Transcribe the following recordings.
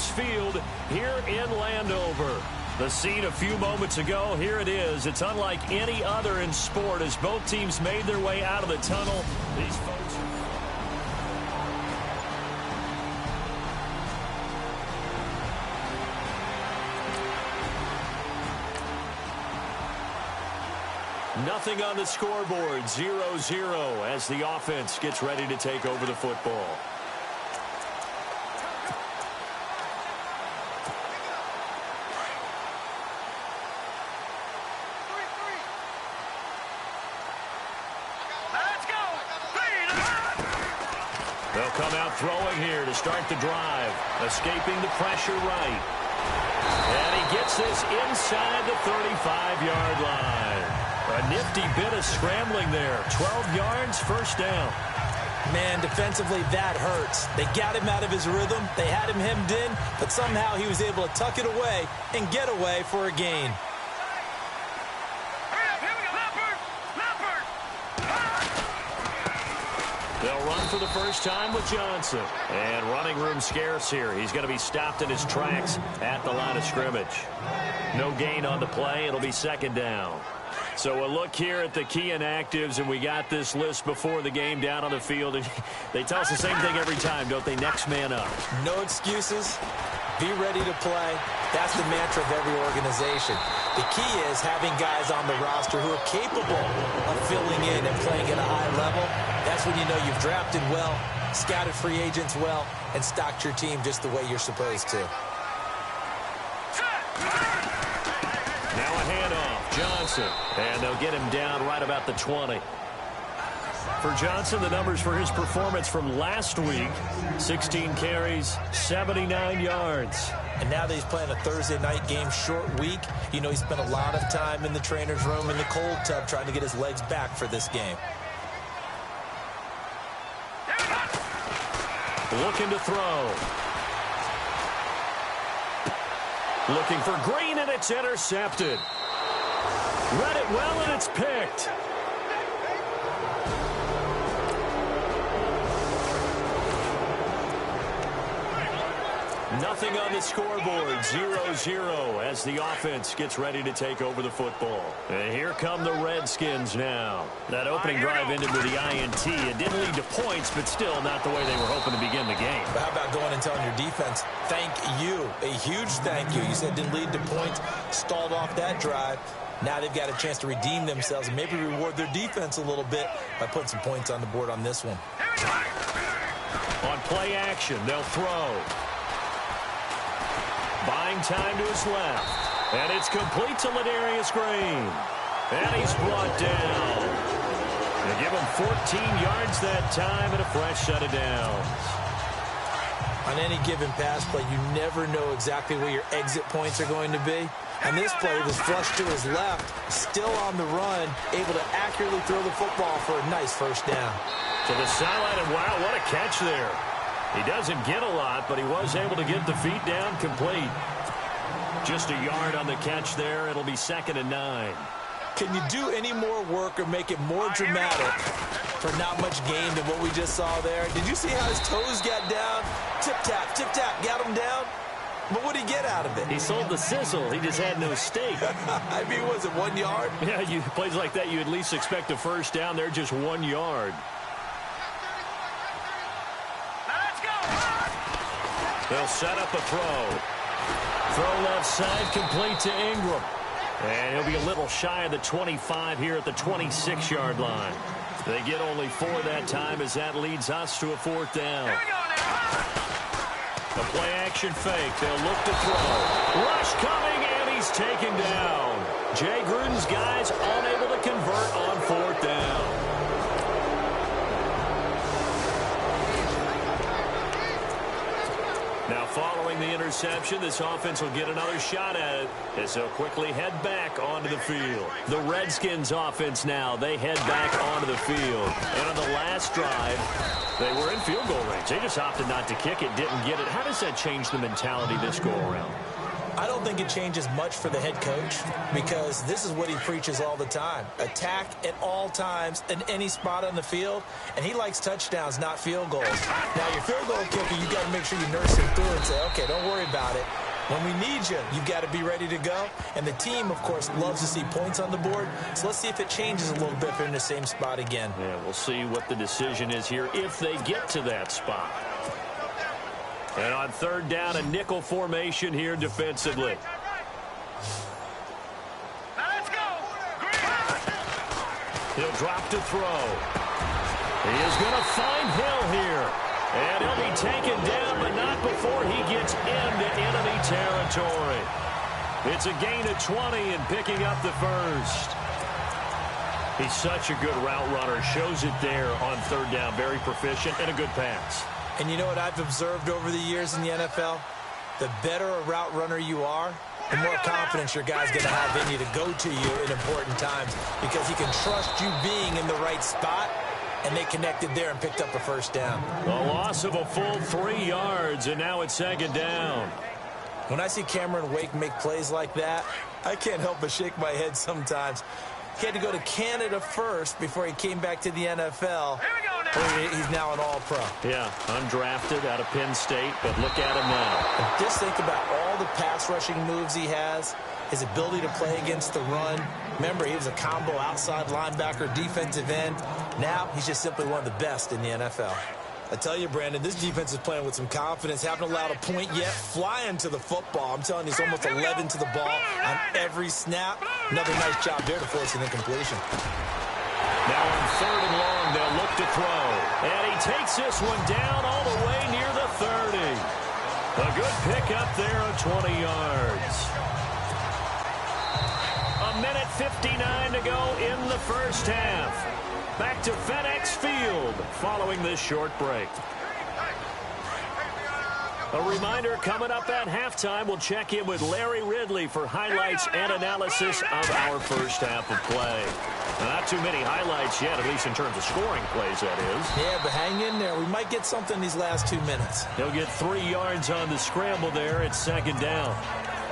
Fox Field here in Landover. The scene a few moments ago, here it is. It's unlike any other in sport as both teams made their way out of the tunnel. These folks are... Nothing on the scoreboard, 0-0 as the offense gets ready to take over the football. They'll come out throwing here to start the drive, escaping the pressure right. And he gets this inside the 35-yard line. A nifty bit of scrambling there. 12 yards, first down. Man, defensively, that hurts. They got him out of his rhythm. They had him hemmed in, but somehow he was able to tuck it away and get away for a gain. They'll run for the first time with Johnson. And running room scarce here. He's going to be stopped in his tracks at the line of scrimmage. No gain on the play. It'll be second down. So a look here at the key inactives, and we got this list before the game down on the field. And they tell us the same thing every time, don't they? Next man up. No excuses. Be ready to play. That's the mantra of every organization. The key is having guys on the roster who are capable of filling in and playing at a high level. That's when you know you've drafted well, scouted free agents well, and stocked your team just the way you're supposed to. Now a handoff. Johnson. And they'll get him down right about the 20. For Johnson, the numbers for his performance from last week, 16 carries, 79 yards. And now that he's playing a Thursday night game, short week, you know he spent a lot of time in the trainer's room in the cold tub trying to get his legs back for this game. Looking to throw. Looking for Green, and it's intercepted. Read it well, and it's picked. Nothing on the scoreboard, 0-0 as the offense gets ready to take over the football. And here come the Redskins now. That opening drive ended with the INT. It didn't lead to points, but still not the way they were hoping to begin the game. But how about going and telling your defense, thank you, a huge thank you. You said it didn't lead to points, stalled off that drive. Now they've got a chance to redeem themselves and maybe reward their defense a little bit by putting some points on the board on this one. On play action, they'll throw. Buying time to his left. And it's complete to Ladarius Green. And he's brought down. They give him 14 yards that time and a fresh set of downs. On any given pass play, you never know exactly where your exit points are going to be. And this play was flushed to his left, still on the run, able to accurately throw the football for a nice first down. To the sideline, and wow, what a catch there. He doesn't get a lot, but he was able to get the feet down complete. Just a yard on the catch there. It'll be 2nd and 9. Can you do any more work or make it more dramatic for not much gain than what we just saw there? Did you see how his toes got down? Tip-tap, got him down. But what did he get out of it? He sold the sizzle. He just had no steak. I mean, was it 1 yard? Yeah, plays like that, you at least expect a first down. They're just 1 yard. They'll set up a throw. Throw left side, complete to Ingram. And he'll be a little shy of the 25 here at the 26-yard line. They get only 4 that time as that leads us to a 4th down. The play-action fake. They'll look to throw. Rush coming, and he's taken down. Jay Gruden's guys unable to convert on 4th down. Now, following the interception, this offense will get another shot at it as they'll quickly head back onto the field. The Redskins offense now, they head back onto the field. And on the last drive, they were in field goal range. They just opted not to kick it, didn't get it. How does that change the mentality this go-around? I don't think it changes much for the head coach because this is what he preaches all the time. Attack at all times in any spot on the field, and he likes touchdowns, not field goals. Now, your field goal kicker, you got to make sure you nurse him through and say, okay, don't worry about it. When we need you, you've got to be ready to go. And the team, of course, loves to see points on the board. So let's see if it changes a little bit if they're in the same spot again. Yeah, we'll see what the decision is here if they get to that spot. And on third down, a nickel formation here defensively. He'll drop to throw. He is going to find Hill here. And he'll be taken down, but not before he gets into enemy territory. It's a gain of 20 and picking up the first. He's such a good route runner. Shows it there on third down. Very proficient and a good pass. And you know what I've observed over the years in the NFL? The better a route runner you are, the more confidence your guy's going to have in you to go to you in important times because he can trust you being in the right spot. And they connected there and picked up a first down. A loss of a full 3 yards, and now it's second down. When I see Cameron Wake make plays like that, I can't help but shake my head sometimes. He had to go to Canada first before he came back to the NFL. He's now an all-pro. Yeah, undrafted out of Penn State, but look at him now. And just think about all the pass rushing moves he has, his ability to play against the run. Remember, he was a combo outside linebacker, defensive end. Now he's just simply one of the best in the NFL. I tell you, Brandon, this defense is playing with some confidence. Haven't allowed a point yet. Flying to the football. I'm telling you, it's almost 11 to the ball on every snap. Another nice job there to force an incompletion. Now on third and long, they'll look to throw. And he takes this one down all the way near the 30. A good pickup there of 20 yards. A minute 59 to go in the first half. Back to FedEx Field following this short break. A reminder, coming up at halftime, we'll check in with Larry Ridley for highlights and analysis of our first half of play. Not too many highlights yet, at least in terms of scoring plays, that is. Yeah, but hang in there. We might get something these last 2 minutes. He'll get 3 yards on the scramble there. It's second down.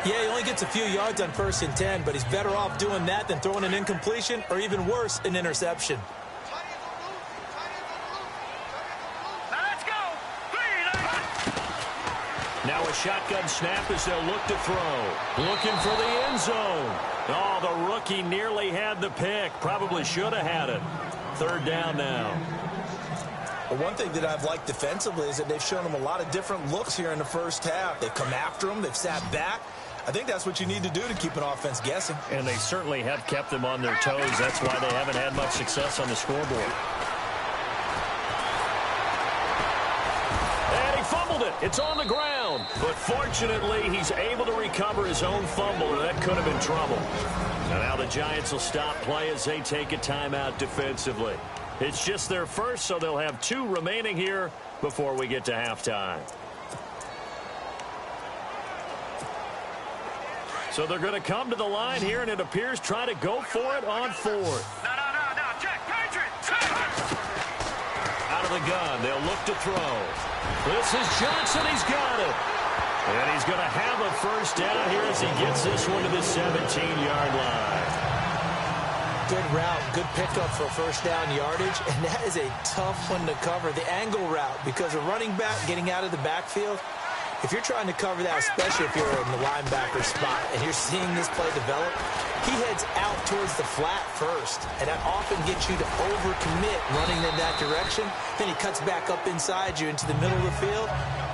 Yeah, he only gets a few yards on 1st and 10, but he's better off doing that than throwing an incompletion or even worse, an interception. Now a shotgun snap as they'll look to throw. Looking for the end zone. Oh, the rookie nearly had the pick. Probably should have had it. Third down now. Well, one thing that I've liked defensively is that they've shown him a lot of different looks here in the first half. They've come after him. They've sat back. I think that's what you need to do to keep an offense guessing. And they certainly have kept them on their toes. That's why they haven't had much success on the scoreboard. And he fumbled it. It's on the ground. But fortunately, he's able to recover his own fumble, or that could have been trouble. And now the Giants will stop play as they take a timeout defensively. It's just their first, so they'll have 2 remaining here before we get to halftime. So they're going to come to the line here, and it appears try to go for it on 4th. No, check, Patriot! Out of the gun, they'll look to throw. This is Johnson, he's got it. And he's going to have a first down here as he gets this one to the 17-yard line. Good route, good pickup for first down yardage, and that is a tough one to cover. The angle route, because a running back getting out of the backfield, if you're trying to cover that, especially if you're in the linebacker spot and you're seeing this play develop, he heads out towards the flat first, and that often gets you to overcommit running in that direction. Then he cuts back up inside you into the middle of the field.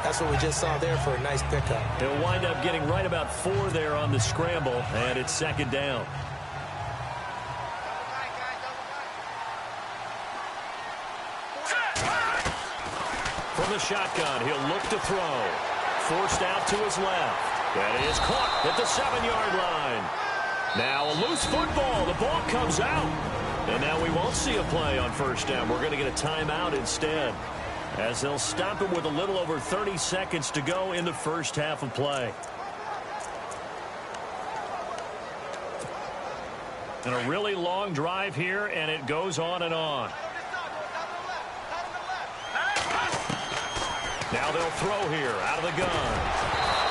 That's what we just saw there for a nice pickup. He'll wind up getting right about 4 there on the scramble, and it's second down. From the shotgun, he'll look to throw. Forced out to his left. And he is caught at the 7-yard line. Now a loose football. The ball comes out. And now we won't see a play on first down. We're going to get a timeout instead, as they'll stop it with a little over 30 seconds to go in the first half of play. And a really long drive here, and it goes on and on. Now they'll throw here out of the gun.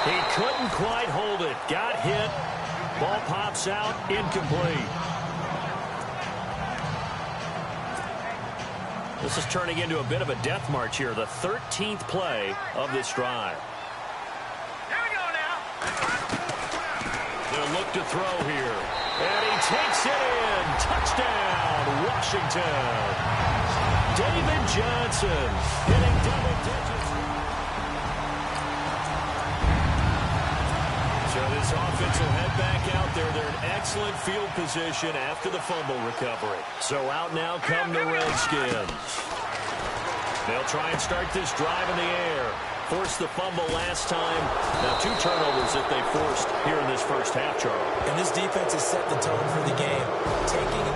He couldn't quite hold it. Got hit. Ball pops out. Incomplete. This is turning into a bit of a death march here. The 13th play of this drive. Here we go now. They'll look to throw here. And he takes it in. Touchdown, Washington. David Johnson hitting double digits. So this offense will head back out there. They're in excellent field position after the fumble recovery. So out now come the Redskins. They'll try and start this drive in the air. Forced the fumble last time. Now 2 turnovers that they forced here in this first half, Charles. And this defense has set the tone for the game. Taking it.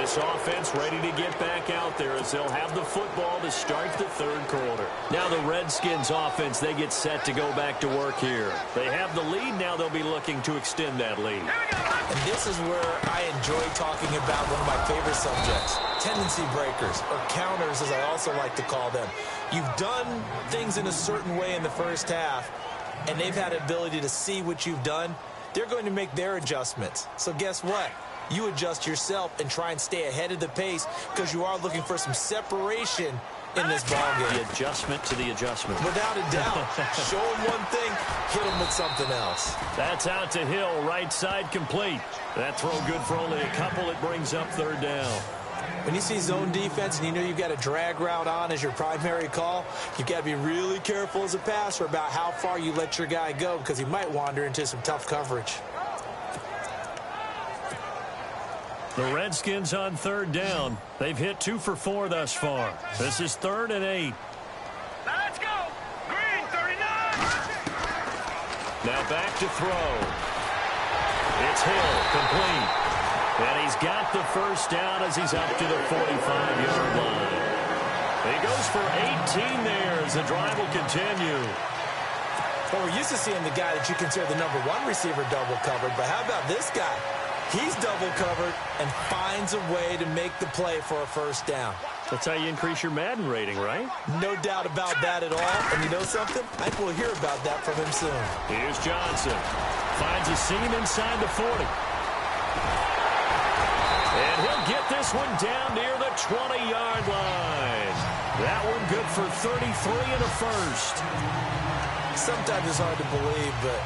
This offense ready to get back out there as they'll have the football to start the third quarter. Now the Redskins offense, they get set to go back to work here. They have the lead. Now they'll be looking to extend that lead. And this is where I enjoy talking about one of my favorite subjects, tendency breakers, or counters as I also like to call them. You've done things in a certain way in the first half, and they've had the ability to see what you've done. They're going to make their adjustments. So guess what? You adjust yourself and try and stay ahead of the pace because you are looking for some separation in this ballgame. The adjustment to the adjustment. Without a doubt. Show them one thing, hit them with something else. That's out to Hill, right side complete. That throw good for only a couple. It brings up third down. When you see zone defense and you know you've got a drag route on as your primary call, you've got to be really careful as a passer about how far you let your guy go because he might wander into some tough coverage. The Redskins on third down. They've hit 2 for 4 thus far. This is 3rd and 8. Let's go. Green 39. Now back to throw. It's Hill, complete. And he's got the first down as he's up to the 45-yard line. He goes for 18 there as the drive will continue. Well, we're used to seeing the guy that you consider the number 1 receiver double covered, but how about this guy? He's double covered and finds a way to make the play for a first down. That's how you increase your Madden rating, right? No doubt about that at all. And you know something? I think we'll hear about that from him soon. Here's Johnson. Finds a seam inside the 40. And he'll get this one down near the 20-yard line. That one good for 33 and a first. Sometimes it's hard to believe, but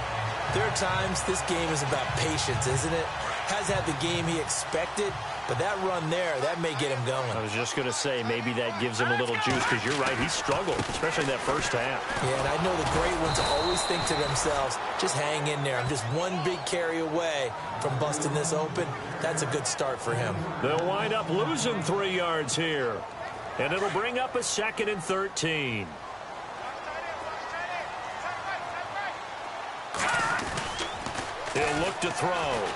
there are times this game is about patience, isn't it? Has had the game he expected, but that run there, that may get him going. I was just going to say, maybe that gives him a little juice, because you're right, he struggled, especially in that first half. Yeah, and I know the great ones always think to themselves, just hang in there. I'm just one big carry away from busting this open. That's a good start for him. They'll wind up losing 3 yards here, and it'll bring up a 2nd and 13. He'll look to throw.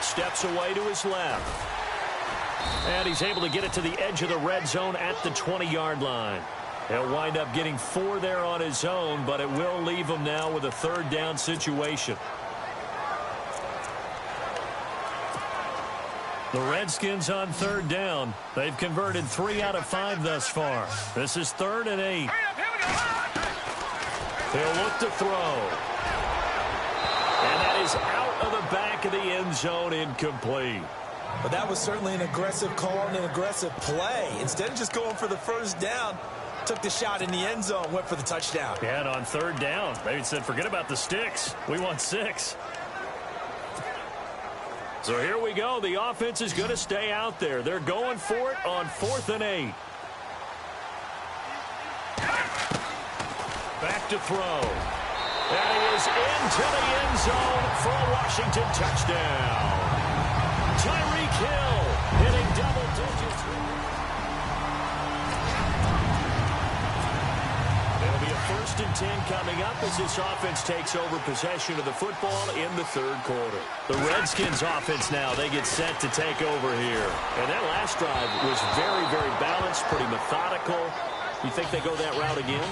Steps away to his left. And he's able to get it to the edge of the red zone at the 20-yard line. He'll wind up getting 4 there on his own, but it will leave him now with a 3rd down situation. The Redskins on 3rd down. They've converted 3 out of 5 thus far. This is 3rd and 8. He'll look to throw. And that is out of the back of the end zone, incomplete. But that was certainly an aggressive call and an aggressive play. Instead of just going for the first down, took the shot in the end zone, went for the touchdown. Yeah, and on 3rd down, they said, forget about the sticks. We want 6. So here we go. The offense is going to stay out there. They're going for it on 4th and 8. Back to throw. And he is into the end zone for a Washington touchdown. Tyreek Hill hitting double digits. It'll be a 1st and 10 coming up as this offense takes over possession of the football in the 3rd quarter. The Redskins offense now, they get set to take over here. And that last drive was very, very balanced, pretty methodical. You think they go that route again?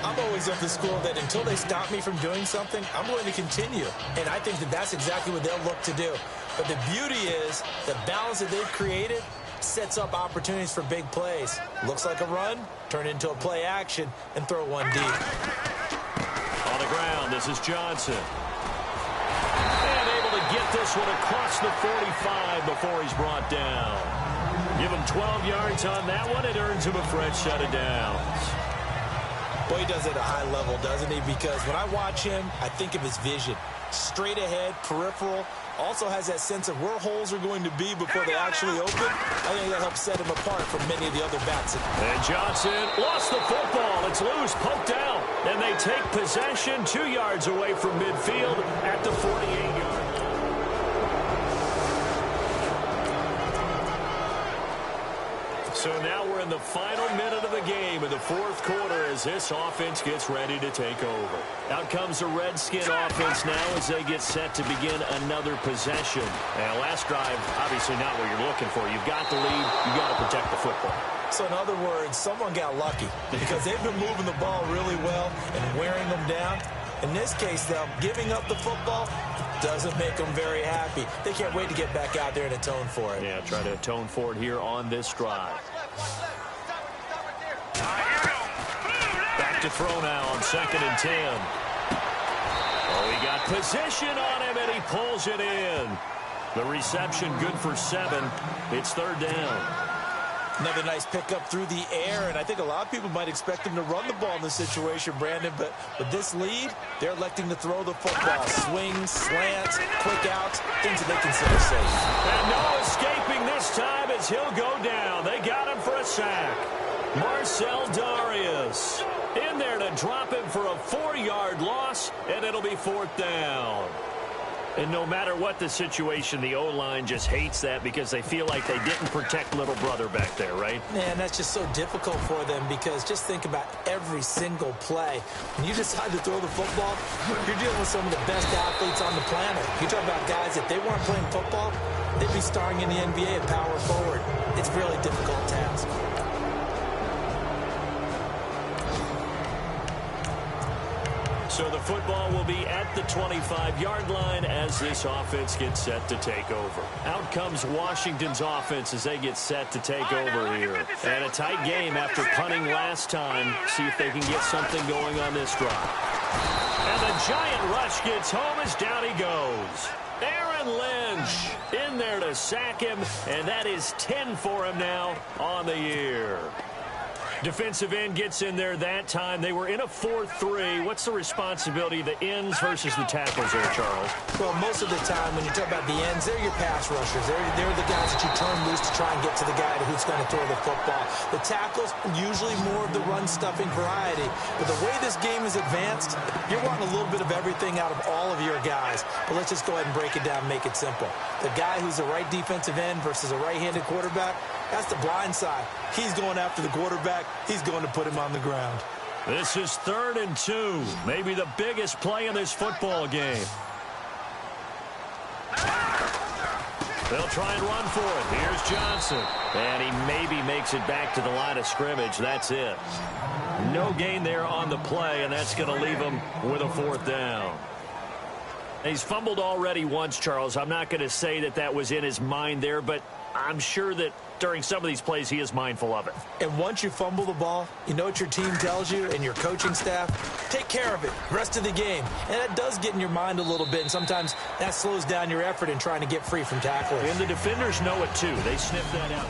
I'm always of the school that until they stop me from doing something, I'm going to continue. And I think that that's exactly what they'll look to do. But the beauty is the balance that they've created, sets up opportunities for big plays. Looks like a run, turn into a play action, and throw one deep. On the ground, this is Johnson. And able to get this one across the 45 before he's brought down. Give him 12 yards on that one. It earns him a fresh set of downs. Boy, he does it at a high level, doesn't he? Because when I watch him, I think of his vision. Straight ahead, peripheral. Also has that sense of where holes are going to be before they actually open. I think that helps set him apart from many of the other backs. And Johnson lost the football. It's loose, poked out. And they take possession 2 yards away from midfield at the 48-yard line. So now we're in the final minute of the game in the fourth quarter as this offense gets ready to take over. Out comes the Redskin offense now as they get set to begin another possession. And last drive, obviously not what you're looking for. You've got the lead. You've got to protect the football. So in other words, someone got lucky because they've been moving the ball really well and wearing them down. In this case, though, giving up the football doesn't make them very happy. They can't wait to get back out there and atone for it. Yeah, try to atone for it here on this drive. Back to throw now on 2nd and 10. Oh, he got position on him, and he pulls it in. The reception good for 7. It's 3rd down. Another nice pickup through the air, and I think a lot of people might expect him to run the ball in this situation, Brandon, but with this lead, they're electing to throw the football. Swings, slants, quick outs, things that they consider safe. And no escaping this time as he'll go down. They got him for a sack. Marcel Darius in there to drop him for a 4-yard loss, and it'll be 4th down. And no matter what the situation, the O-line just hates that because they feel like they didn't protect little brother back there, right? Man, that's just so difficult for them because just think about every single play. When you decide to throw the football, you're dealing with some of the best athletes on the planet. You talk about guys, if they weren't playing football, they'd be starring in the NBA at power forward. It's a really difficult task. So the football will be at the 25-yard line as this offense gets set to take over. Out comes Washington's offense as they get set to take over here. And a tight game after punting last time. See if they can get something going on this drive. And the giant rush gets home as down he goes. Aaron Lynch in there to sack him, and that is 10 for him now on the year. Defensive end gets in there that time. They were in a 4-3. What's the responsibility of the ends versus the tackles there, Charles? Well, most of the time when you talk about the ends, they're your pass rushers. They're the guys that you turn loose to try and get to the guy who's going to throw the football. The tackles, usually more of the run-stuffing variety. But the way this game is advanced, you're wanting a little bit of everything out of all of your guys. But let's just go ahead and break it down and make it simple. The guy who's a right defensive end versus a right-handed quarterback, that's the blind side. He's going after the quarterback. He's going to put him on the ground. This is 3rd and 2. Maybe the biggest play in this football game. They'll try and run for it. Here's Johnson. And he maybe makes it back to the line of scrimmage. That's it. No gain there on the play, and that's going to leave him with a 4th down. He's fumbled already once, Charles. I'm not going to say that that was in his mind there, but I'm sure that during some of these plays he is mindful of it. And once you fumble the ball, you know what your team tells you and your coaching staff? Take care of it rest of the game. And that does get in your mind a little bit, and sometimes that slows down your effort in trying to get free from tacklers. And the defenders know it too. They sniff that out.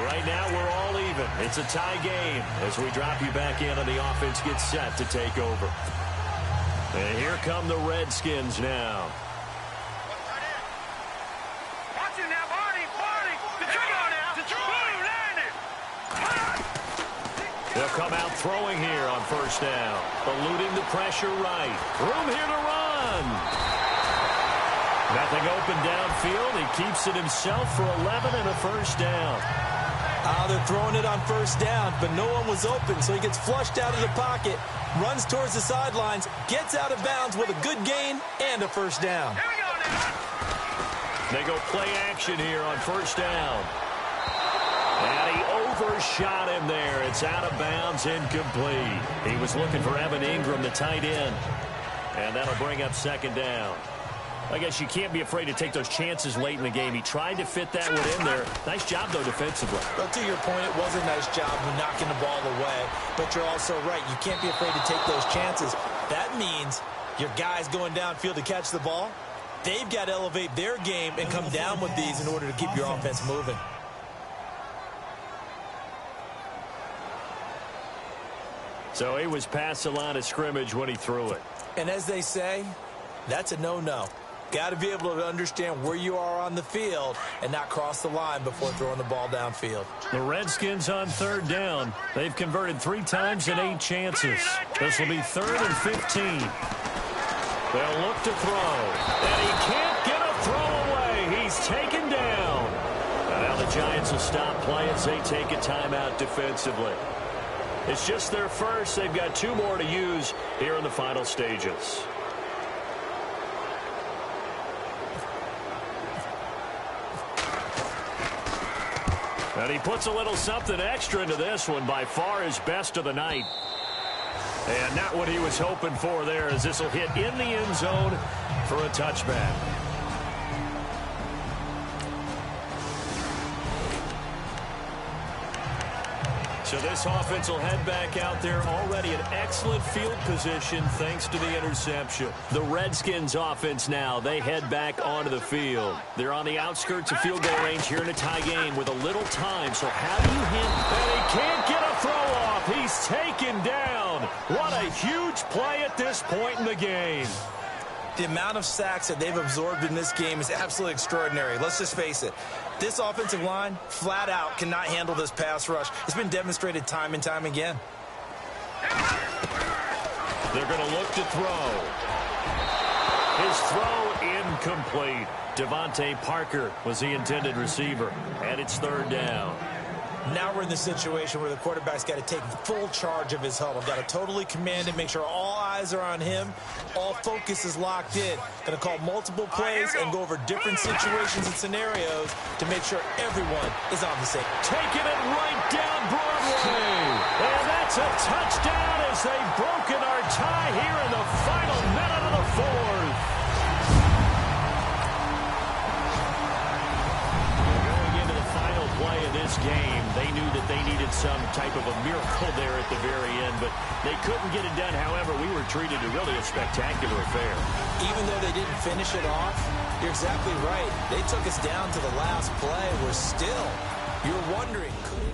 Right now we're all even. It's a tie game as we drop you back in and the offense gets set to take over. And here come the Redskins now. Watch it now, Barney. The trigger now. The trigger landed. They'll come out throwing here on 1st down. Eluding the pressure right. Room here to run. Nothing open downfield. He keeps it himself for 11 and a 1st down. They're throwing it on 1st down, but no one was open, so he gets flushed out of the pocket, runs towards the sidelines, gets out of bounds with a good gain and a 1st down. Here we go now. They go play action here on 1st down. And he overshot him there. It's out of bounds, incomplete. He was looking for Evan Ingram, the tight end. And that'll bring up 2nd down. I guess you can't be afraid to take those chances late in the game. He tried to fit that one in there. Nice job, though, defensively. Well, to your point, it was a nice job of knocking the ball away. But you're also right. You can't be afraid to take those chances. That means your guys going downfield to catch the ball, they've got to elevate their game and come down with these in order to keep your offense moving. So he was past the line of scrimmage when he threw it. And as they say, that's a no-no. Got to be able to understand where you are on the field and not cross the line before throwing the ball downfield. The Redskins on third down. They've converted 3 times in 8 chances. This will be 3rd and 15. They'll look to throw. And he can't get a throw away. He's taken down. And now the Giants will stop play as they take a timeout defensively. It's just their first. They've got 2 more to use here in the final stages. And he puts a little something extra into this one, by far his best of the night. And not what he was hoping for there, as this will hit in the end zone for a touchback. So this offense will head back out there, already in excellent field position thanks to the interception. The Redskins offense now, they head back onto the field. They're on the outskirts of field goal range here in a tie game with a little time. So how do you handle? And he can't get a throw off. He's taken down. What a huge play at this point in the game. The amount of sacks that they've absorbed in this game is absolutely extraordinary. Let's just face it. This offensive line, flat out, cannot handle this pass rush. It's been demonstrated time and time again. They're going to look to throw. His throw incomplete. Devontae Parker was the intended receiver, and it's 3rd down. Now we're in the situation where the quarterback's got to take full charge of his huddle. Got to totally command it, make sure all eyes are on him. All focus is locked in. Going to call multiple plays and go over different situations and scenarios to make sure everyone is on the same. Taking it right down Broadway. And that's a touchdown as they've broken our tie here in the final minute of the 4th. Play of this game, they knew that they needed some type of a miracle there at the very end, but they couldn't get it done. However, we were treated to really a spectacular affair. Even though they didn't finish it off, you're exactly right. They took us down to the last play. We're still, you're wondering, could